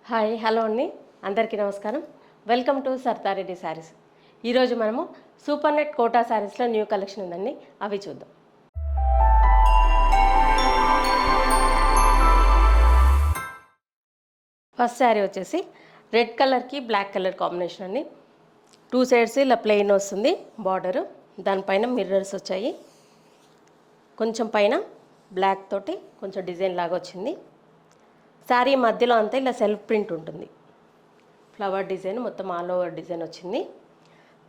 Hi hello అండి, అందరికీ నమస్కారం. Welcome to Sardareddy sarees. ఈరోజు మనము సూపర్ నెట్ కోటా శారీస్లో న్యూ కలెక్షన్ ఉందండి, అవి చూద్దాం. ఫస్ట్ శారీ వచ్చేసి రెడ్ కలర్కి బ్లాక్ కలర్ కాంబినేషన్ అండి. 2 సైడ్స్ ఇలా ప్లెయిన్ వస్తుంది బార్డరు, దానిపైన మిర్రర్స్ వచ్చాయి. కొంచెం పైన బ్లాక్ తోటి కొంచెం డిజైన్ లాగా వచ్చింది. శారీ మధ్యలో అంతా ఇలా సెల్ఫ్ ప్రింట్ ఉంటుంది, ఫ్లవర్ డిజైన్ మొత్తం ఆల్ ఓవర్ డిజైన్ వచ్చింది.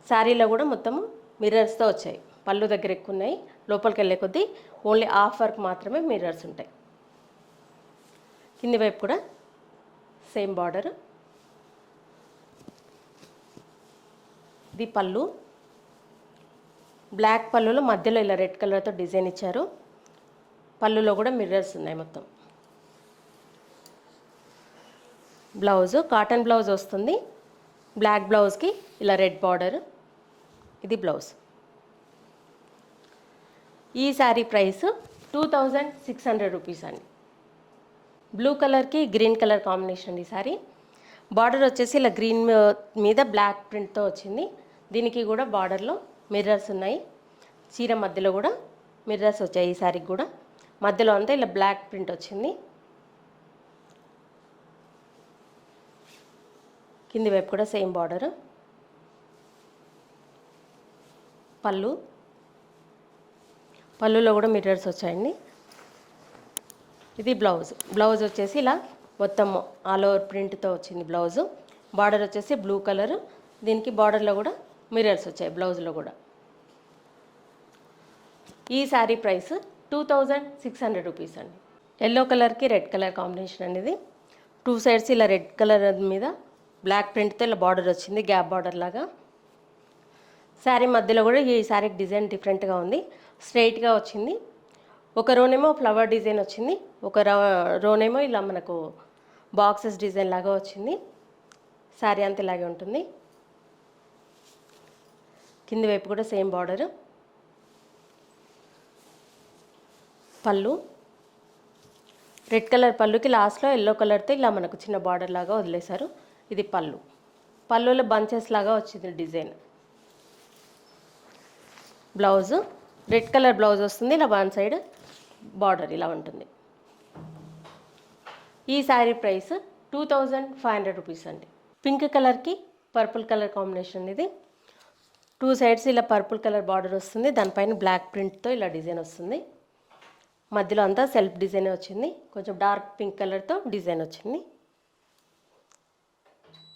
శారీలో కూడా మొత్తము మిర్రర్స్తో వచ్చాయి. పళ్ళు దగ్గర ఎక్కువ ఉన్నాయి, లోపలికి వెళ్ళే కొద్దీ ఓన్లీ హాఫ్ వర్క్ మాత్రమే మిర్రర్స్ ఉంటాయి. కింది వైపు కూడా సేమ్ బార్డర్. ఇది పళ్ళు, బ్లాక్ పళ్ళులో మధ్యలో ఇలా రెడ్ కలర్తో డిజైన్ ఇచ్చారు. పళ్ళులో కూడా మిర్రర్స్ ఉన్నాయి మొత్తం. బ్లౌజ్ కాటన్ బ్లౌజ్ వస్తుంది, బ్లాక్ బ్లౌజ్కి ఇలా రెడ్ బార్డర్. ఇది బ్లౌజ్. ఈ శారీ ప్రైస్ 2600 రూపీస్ అండి. బ్లూ కలర్కి గ్రీన్ కలర్ కాంబినేషన్ అండి. ఈ శారీ బార్డర్ వచ్చేసి ఇలా గ్రీన్ మీద బ్లాక్ ప్రింట్తో వచ్చింది. దీనికి కూడా బార్డర్లో మిర్రర్స్ ఉన్నాయి. చీర మధ్యలో కూడా మిర్రర్స్ వచ్చాయి. ఈ శారీకి కూడా మధ్యలో అంతా ఇలా బ్లాక్ ప్రింట్ వచ్చింది. కింది వైపు కూడా సేమ్ బార్డర్. పళ్ళులో కూడా మిర్రర్స్ వచ్చాయండి. ఇది బ్లౌజ్. బ్లౌజ్ వచ్చేసి ఇలా మొత్తం ఆల్ ఓవర్ ప్రింట్తో వచ్చింది బ్లౌజు. బార్డర్ వచ్చేసి బ్లూ కలర్, దీనికి బార్డర్లో కూడా మిర్రర్స్ వచ్చాయి బ్లౌజ్లో కూడా. ఈ శారీ ప్రైస్ 2600 రూపీస్ అండి. ఎల్లో కలర్కి రెడ్ కలర్ కాంబినేషన్ అనేది. 2 సైడ్స్ ఇలా రెడ్ కలర్ మీద బ్లాక్ ప్రింట్తో ఇలా బార్డర్ వచ్చింది, గ్యాప్ బార్డర్ లాగా. శారీ మధ్యలో కూడా ఈ శారీకి డిజైన్ డిఫరెంట్గా ఉంది, స్ట్రైట్గా వచ్చింది. ఒక రోనేమో ఫ్లవర్ డిజైన్ వచ్చింది, ఒక రోనేమో ఇలా మనకు బాక్సెస్ డిజైన్ లాగా వచ్చింది. శారీ అంతా ఇలాగే ఉంటుంది. కింది వైపు కూడా సేమ్ బార్డర్. పళ్ళు రెడ్ కలర్, పళ్ళుకి లాస్ట్లో ఎల్లో కలర్తో ఇలా మనకు చిన్న బార్డర్ లాగా వదిలేశారు. ఇది పళ్ళులో బంచెస్ లాగా వచ్చింది design. Blouse red colour blouse వస్తుంది, ఇలా వన్ సైడ్ బార్డర్ ఇలా ఉంటుంది. ఈ శారీ ప్రైస్ 2500 రూపీస్ అండి. పింక్ కలర్కి పర్పుల్ కలర్ కాంబినేషన్ ఇది. 2 సైడ్స్ ఇలా పర్పుల్ కలర్ బార్డర్ వస్తుంది, దానిపైన బ్లాక్ ప్రింట్తో ఇలా డిజైన్ వస్తుంది. మధ్యలో అంతా సెల్ఫ్ డిజైన్ వచ్చింది, కొంచెం డార్క్ పింక్ కలర్తో డిజైన్ వచ్చింది.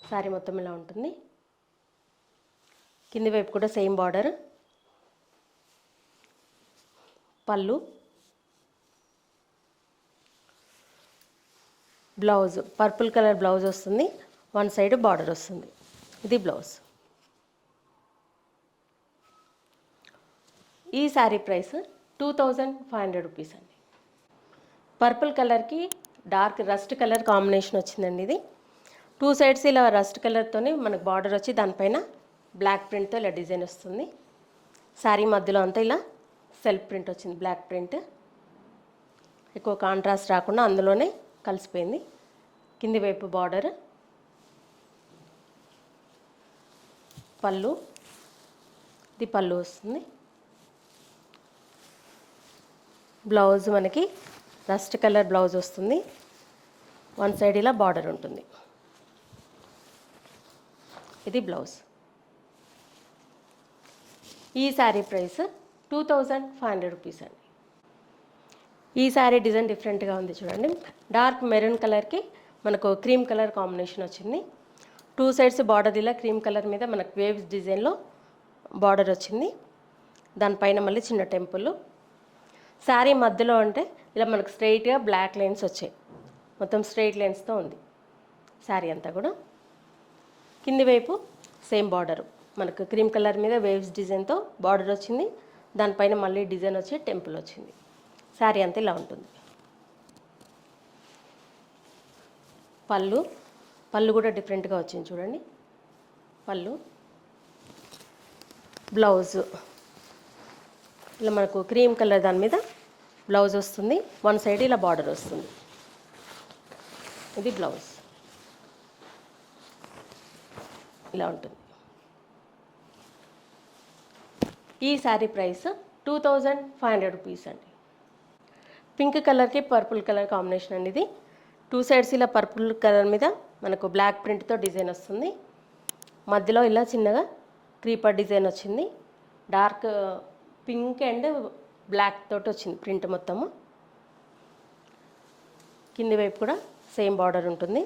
శారీ మొత్తం ఇలా ఉంటుంది. కింది వైపు కూడా సేమ్ బార్డర్. పళ్ళు, బ్లౌజ్ పర్పుల్ కలర్ బ్లౌజ్ వస్తుంది, వన్ సైడ్ బార్డర్ వస్తుంది. ఇది బ్లౌజ్. ఈ శారీ ప్రైస్ 2500 రూపీస్ అండి. పర్పుల్ కలర్కి డార్క్ రస్ట్ కలర్ కాంబినేషన్ వచ్చిందండి. ఇది 2 సైడ్స్ ఇలా రస్ట్ కలర్తోనే మనకు బార్డర్ వచ్చి దానిపైన బ్లాక్ ప్రింట్తో ఇలా డిజైన్ వస్తుంది. శారీ మధ్యలో అంతా ఇలా సెల్ఫ్ ప్రింట్ వచ్చింది, బ్లాక్ ప్రింట్. ఎక్కువ కాంట్రాస్ట్ రాకుండా అందులోనే కలిసిపోయింది. కింది వైపు బార్డర్. పళ్ళు, ఇది పళ్ళు వస్తుంది. బ్లౌజ్ మనకి రస్ట్ కలర్ బ్లౌజ్ వస్తుంది, వన్ సైడ్ ఇలా బార్డర్ ఉంటుంది. ఇది బ్లౌజ్. ఈ శారీ ప్రైస్ 2500 రూపీస్ అండి. ఈ శారీ డిజైన్ డిఫరెంట్గా ఉంది చూడండి. డార్క్ మెరూన్ కలర్కి మనకు క్రీమ్ కలర్ కాంబినేషన్ వచ్చింది. 2 సైడ్స్ బార్డర్ ఇలా క్రీమ్ కలర్ మీద మనకు వేవ్స్ డిజైన్లో బార్డర్ వచ్చింది. దానిపైన మళ్ళీ చిన్న టెంపుల్. శారీ మధ్యలో అంటే ఇలా మనకు స్ట్రైట్గా బ్లాక్ లైన్స్ వచ్చాయి, మొత్తం స్ట్రైట్ లైన్స్తో ఉంది శారీ అంతా కూడా. కింది వైపు సేమ్ బార్డరు, మనకు క్రీమ్ కలర్ మీద వేవ్స్ డిజైన్తో బార్డర్ వచ్చింది, దానిపైన మళ్ళీ డిజైన్ వచ్చి టెంపుల్ వచ్చింది. శారీ అంతా ఇలా ఉంటుంది. పళ్ళు కూడా డిఫరెంట్గా వచ్చింది చూడండి. పళ్ళు, బ్లౌజ్ ఇలా మనకు క్రీమ్ కలర్ దాని మీద బ్లౌజ్ వస్తుంది, వన్ సైడ్ ఇలా బార్డర్ వస్తుంది. ఇది బ్లౌజ్. ఇలా ఉంటుంది. ఈ శారీ ప్రైస్ 2500 రూపీస్ అండి. పింక్ కలర్కి పర్పుల్ కలర్ కాంబినేషన్ అండి ఇది. 2 సైడ్స్ ఇలా పర్పుల్ కలర్ మీద మనకు బ్లాక్ ప్రింట్తో డిజైన్ వస్తుంది. మధ్యలో ఇలా చిన్నగా క్రీపర్ డిజైన్ వచ్చింది. డార్క్ పింక్ అండ్ బ్లాక్ తోటి వచ్చింది ప్రింట్ మొత్తము. కింది వైపు కూడా సేమ్ బార్డర్ ఉంటుంది.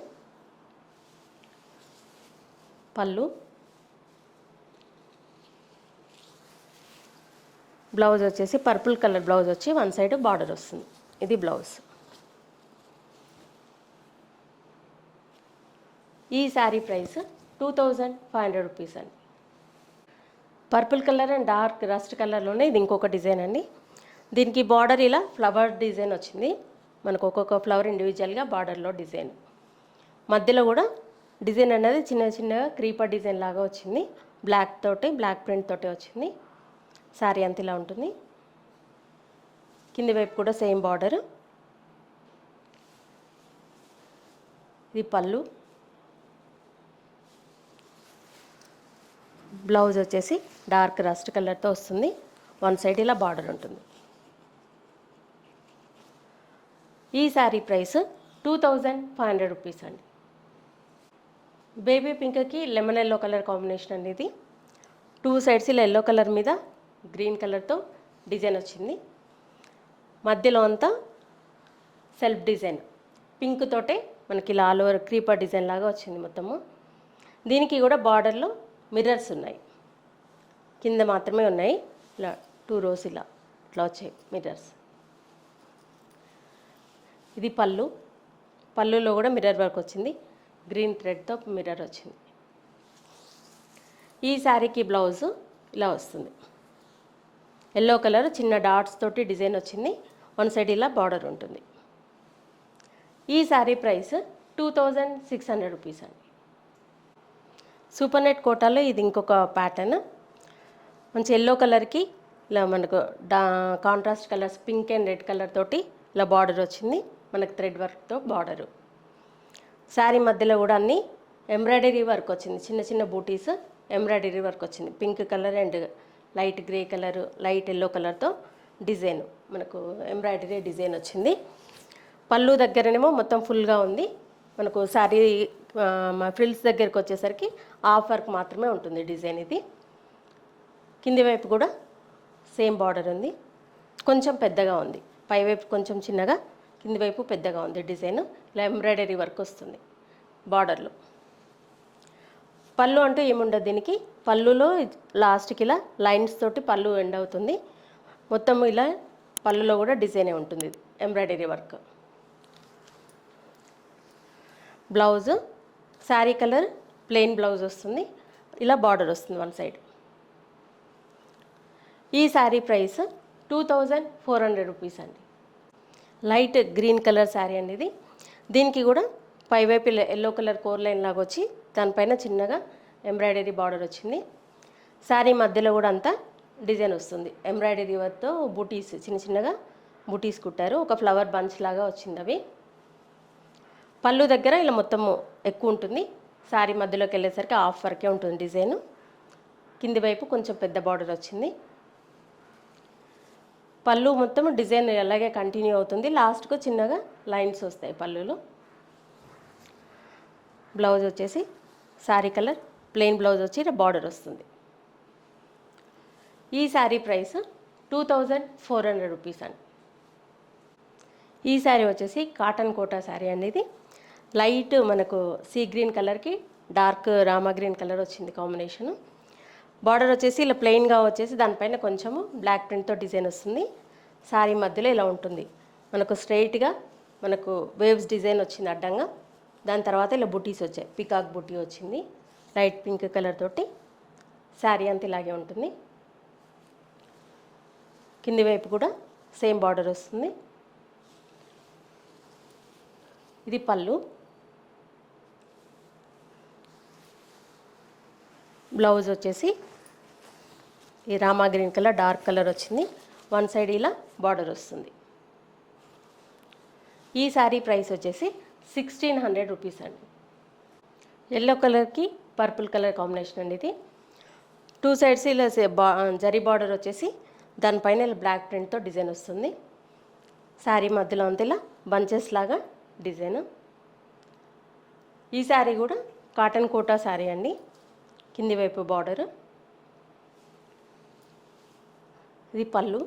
పళ్ళు, బ్లౌజ్ వచ్చేసి పర్పుల్ కలర్ బ్లౌజ్ వచ్చి 1 సైడ్ బార్డర్ వస్తుంది. ఇది బ్లౌజ్. ఈ శారీ ప్రైస్ 2500 రూపీస్ అండి. Purple colour and dark rust కలర్లోనే ఇది ఇంకొక డిజైన్ అండి. దీనికి బార్డర్ ఇలా ఫ్లవర్ డిజైన్ వచ్చింది. మనకు ఒక్కొక్క ఫ్లవర్ ఇండివిజువల్గా బార్డర్లో డిజైన్. మధ్యలో కూడా డిజైన్ అనేది చిన్నగా క్రీపర్ డిజైన్ లాగా వచ్చింది. బ్లాక్ తోటి, బ్లాక్ ప్రింట్ తోటి వచ్చింది. శారీ అంత ఇలా ఉంటుంది. కింది వైపు కూడా సేమ్ బార్డర్. ఇది పళ్ళు. బ్లౌజ్ వచ్చేసి డార్క్ రస్ట్ కలర్తో వస్తుంది. 1 సైడ్ ఇలా బార్డర్ ఉంటుంది. ఈ శారీ ప్రైస్ 2500 రూపీస్ అండి. బేబీ పింక్కి లెమన్ ఎల్లో కలర్ కాంబినేషన్ అండి ఇది. 2 సైడ్స్ ఇలా ఎల్లో కలర్ మీద గ్రీన్ కలర్తో డిజైన్ వచ్చింది. మధ్యలో అంతా సెల్ఫ్ డిజైన్ పింక్ తోటే మనకి ఇలా ఆల్ ఓవర్ క్రీపర్ డిజైన్ లాగా వచ్చింది మొత్తము. దీనికి కూడా బార్డర్లో మిర్రర్స్ ఉన్నాయి. కింద మాత్రమే ఉన్నాయి. ఇలా 2 రోస్ ఇలా ఇట్లా వచ్చాయి మిర్రర్స్. ఇది పళ్ళు. పళ్ళులో కూడా మిర్రర్ వర్క్ వచ్చింది. గ్రీన్ థ్రెడ్తో మిర్రర్ వచ్చింది. ఈ శారీకి బ్లౌజ్ ఇలా వస్తుంది. ఎల్లో కలర్ చిన్న డాట్స్ తోటి డిజైన్ వచ్చింది. 1 సైడ్ ఇలా బార్డర్ ఉంటుంది. ఈ శారీ ప్రైస్ 2600 రూపీస్ అండి. సూపర్ నెట్ కోటాలో ఇది ఇంకొక ప్యాటర్న్. మంచి ఎల్లో కలర్కి ఇలా మనకు contrast colours pink and red colour తోటి ఇలా బార్డర్ వచ్చింది. మనకు థ్రెడ్ వర్క్తో బార్డరు. శారీ మధ్యలో కూడా అన్ని ఎంబ్రాయిడరీ వర్క్ వచ్చింది. చిన్న బూటీస్ ఎంబ్రాయిడరీ వర్క్ వచ్చింది. Pink colour and light grey colour, light yellow కలర్తో డిజైన్ మనకు ఎంబ్రాయిడరీ డిజైన్ వచ్చింది. పళ్ళు దగ్గరనేమో మొత్తం ఫుల్గా ఉంది. మనకు శారీ ఫ్రిల్స్ దగ్గరికి వచ్చేసరికి హాఫ్ వర్క్ మాత్రమే ఉంటుంది డిజైన్ ఇది. కింది వైపు కూడా సేమ్ బార్డర్ ఉంది. కొంచెం పెద్దగా ఉంది. పైవైపు కొంచెం చిన్నగా, కింది వైపు పెద్దగా ఉంది డిజైన్. ఇలా ఎంబ్రాయిడరీ వర్క్ వస్తుంది బార్డర్లో. పళ్ళు అంటూ ఏముండదు దీనికి. పళ్ళులో లాస్ట్కి ఇలా లైన్స్ తోటి పళ్ళు ఎండ్ అవుతుంది. మొత్తం ఇలా పళ్ళులో కూడా డిజైనే ఉంటుంది embroidery work. Blouse sari colour plain blouse వస్తుంది. ఇలా బార్డర్ వస్తుంది 1 సైడ్. ఈ శారీ ప్రైస్ 2400 రూపీస్ అండి. లైట్ గ్రీన్ కలర్ శారీ అండి ఇది. దీనికి కూడా పైవైపు ఎల్లో కలర్ కోర్ లైన్ లాగా వచ్చి దానిపైన చిన్నగా ఎంబ్రాయిడరీ బార్డర్ వచ్చింది. శారీ మధ్యలో కూడా అంతా డిజైన్ వస్తుంది. ఎంబ్రాయిడరీ వర్క్తో బూటీస్ చిన్నగా బూటీస్ కుట్టారు. ఒక ఫ్లవర్ బంచ్ లాగా వచ్చింది అవి. పళ్ళు దగ్గర ఇలా మొత్తము ఎక్కువ ఉంటుంది. శారీ మధ్యలోకి వెళ్ళేసరికి హాఫ్ వర్కే ఉంటుంది డిజైన్. కింది వైపు కొంచెం పెద్ద బార్డర్ వచ్చింది. పళ్ళు మొత్తం డిజైన్ అలాగే కంటిన్యూ అవుతుంది. లాస్ట్కు చిన్నగా లైన్స్ వస్తాయి పళ్ళులో. బ్లౌజ్ వచ్చేసి శారీ కలర్ ప్లెయిన్ బ్లౌజ్ వచ్చి బార్డర్ వస్తుంది. ఈ శారీ ప్రైస్ 2400 రూపీస్ అండి. ఈ శారీ వచ్చేసి కాటన్ కోటా శారీ అండి ఇది. లైట్ మనకు సీ గ్రీన్ కలర్కి డార్క్ రామా గ్రీన్ కలర్ వచ్చింది కాంబినేషను. బార్డర్ వచ్చేసి ఇలా ప్లెయిన్గా వచ్చేసి దానిపైన కొంచెము బ్లాక్ ప్రింట్తో డిజైన్ వస్తుంది. శారీ మధ్యలో ఇలా ఉంటుంది. మనకు స్ట్రైట్గా మనకు వేవ్స్ డిజైన్ వచ్చింది అడ్డంగా. దాని తర్వాత ఇలా బుటీస్ వచ్చాయి. పికాక్ బుటీ వచ్చింది లైట్ పింక్ కలర్ తోటి. శారీ అంతా ఇలాగే ఉంటుంది. కింది వైపు కూడా సేమ్ బార్డర్ వస్తుంది. ఇది పళ్ళు. బ్లౌజ్ వచ్చేసి ఈ Rama green colour dark colour వచ్చింది. 1 సైడ్ ఇలా బార్డర్ వస్తుంది. ఈ శారీ ప్రైస్ వచ్చేసి 1600 రూపీస్ అండి. ఎల్లో కలర్కి పర్పుల్ కలర్ కాంబినేషన్ అండి ఇది. 2 సైడ్స్ ఇలా జరీ బార్డర్ వచ్చేసి దానిపైన ఇలా బ్లాక్ ప్రింట్తో డిజైన్ వస్తుంది. శారీ మధ్యలో అంతా ఇలా బంచెస్ లాగా డిజైన్. ఈ శారీ కూడా కాటన్ కోటా శారీ అండి. కింది వైపు బార్డర్. ఇది పళ్ళు,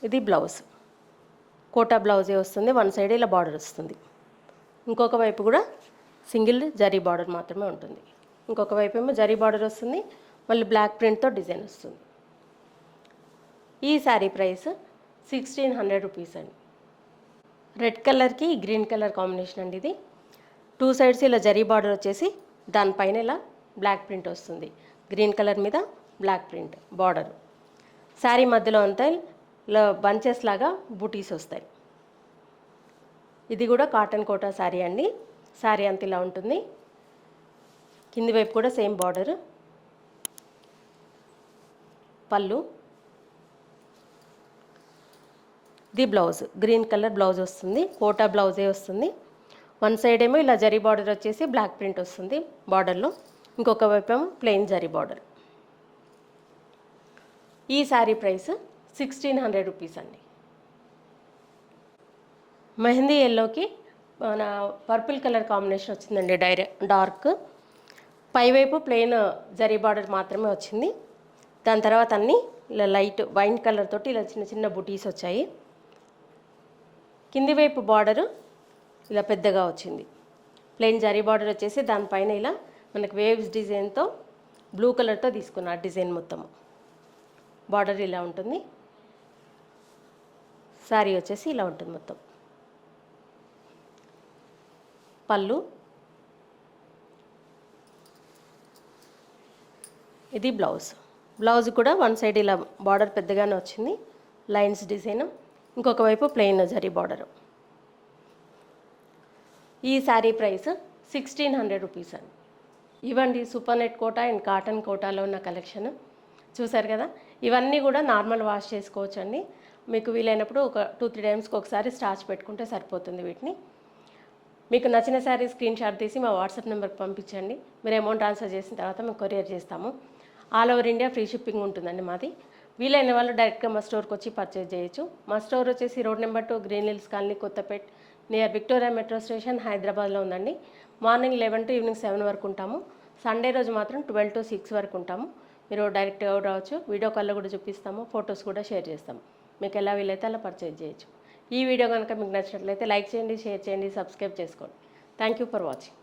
ఇది బ్లౌజ్. కోటా బ్లౌజే వస్తుంది. వన్ సైడ్ ఇలా బార్డర్ వస్తుంది. ఇంకొక వైపు కూడా సింగిల్ జరీ బార్డర్ మాత్రమే ఉంటుంది. ఇంకొక వైపు ఏమో జరీ బార్డర్ వస్తుంది, మళ్ళీ బ్లాక్ ప్రింట్తో డిజైన్ వస్తుంది. ఈ శారీ ప్రైస్ 1600 రూపీస్ అండి. రెడ్ కలర్కి గ్రీన్ కలర్ కాంబినేషన్ అండి ఇది. 2 సైడ్స్ ఇలా జరీ బార్డర్ వచ్చేసి దానిపైన ఇలా బ్లాక్ ప్రింట్ వస్తుంది. గ్రీన్ కలర్ మీద బ్లాక్ ప్రింట్ బార్డర్. శారీ మధ్యలో అంతా ఇలా బంచెస్ లాగా బూటీస్ వస్తాయి. ఇది కూడా కాటన్ కోటా శారీ అండి. శారీ అంత ఇలా ఉంటుంది. కింది వైపు కూడా సేమ్ బార్డర్. పళ్ళు, ఇది బ్లౌజ్. గ్రీన్ కలర్ బ్లౌజ్ వస్తుంది. కోటా బ్లౌజే వస్తుంది. వన్ సైడ్ ఏమో ఇలా జరీ బార్డర్ వచ్చేసి బ్లాక్ ప్రింట్ వస్తుంది బార్డర్లో. ఇంకొక వైపు ఏమో ప్లెయిన్ జరీ బార్డర్. ఈ శారీ ప్రైస్ 1600 రూపీస్ అండి. మెహందీ ఎల్లోకి మన పర్పుల్ కలర్ కాంబినేషన్ వచ్చిందండి. డార్క్. పైవైపు ప్లెయిన్ జరీ బార్డర్ మాత్రమే వచ్చింది. దాని తర్వాత అన్నీ ఇలా లైట్ వైన్ కలర్ తోటి ఇలా చిన్న చిన్న బుటీస్ వచ్చాయి. కింది వైపు బార్డరు ఇలా పెద్దగా వచ్చింది. ప్లెయిన్ జరీ బార్డర్ వచ్చేసి దానిపైన ఇలా మనకు వేవ్స్ డిజైన్తో బ్లూ కలర్తో తీసుకున్నారు డిజైన్ మొత్తము. బార్డర్ ఇలా ఉంటుంది. శారీ వచ్చేసి ఇలా ఉంటుంది మొత్తం. పళ్ళు, ఇది బ్లౌజ్. బ్లౌజ్ కూడా వన్ సైడ్ ఇలా బార్డర్ పెద్దగానే వచ్చింది, లైన్స్ డిజైన్. ఇంకొక వైపు ప్లెయిన్ జరీ బార్డర్. ఈ శారీ ప్రైస్ 1600 రూపీస్ అండి. ఇవ్వండి super net Kota and cotton కోటాలో ఉన్న కలెక్షన్ చూసారు కదా. ఇవన్నీ కూడా నార్మల్ వాష్ చేసుకోవచ్చు అండి. మీకు వీలైనప్పుడు ఒక 2-3 టైమ్స్కి ఒకసారి స్టార్చ్ పెట్టుకుంటే సరిపోతుంది. వీటిని మీకు నచ్చిన శారీ స్క్రీన్ షాట్ తీసి మా వాట్సాప్ నెంబర్కి పంపించండి. మీరు అమౌంట్ ట్రాన్స్ఫర్ చేసిన తర్వాత మేము కొరియర్ చేస్తాము. All over India free shipping ఉంటుందండి మాది. వీలైన వాళ్ళు డైరెక్ట్గా మా స్టోర్కి వచ్చి పర్చేజ్ చేయొచ్చు. మా స్టోర్ వచ్చేసి road number 2 green hills colony, Kothapet, near Victoria metro station, హైదరాబాద్లో ఉందండి. మార్నింగ్ 11 to ఈవినింగ్ 7 వరకు ఉంటాము. సండే రోజు మాత్రం 12 to 6 వరకు ఉంటాము. మీరు డైరెక్ట్గా రావచ్చు. వీడియో కాల్లో కూడా చూపిస్తాము, ఫొటోస్ కూడా షేర్ చేస్తాము. మీకు ఎలా వీలైతే అలా పర్చేజ్ చేయొచ్చు. ఈ వీడియో కనుక మీకు నచ్చినట్లయితే లైక్ చేయండి, షేర్ చేయండి, సబ్స్క్రైబ్ చేసుకోండి. Thank you for watching.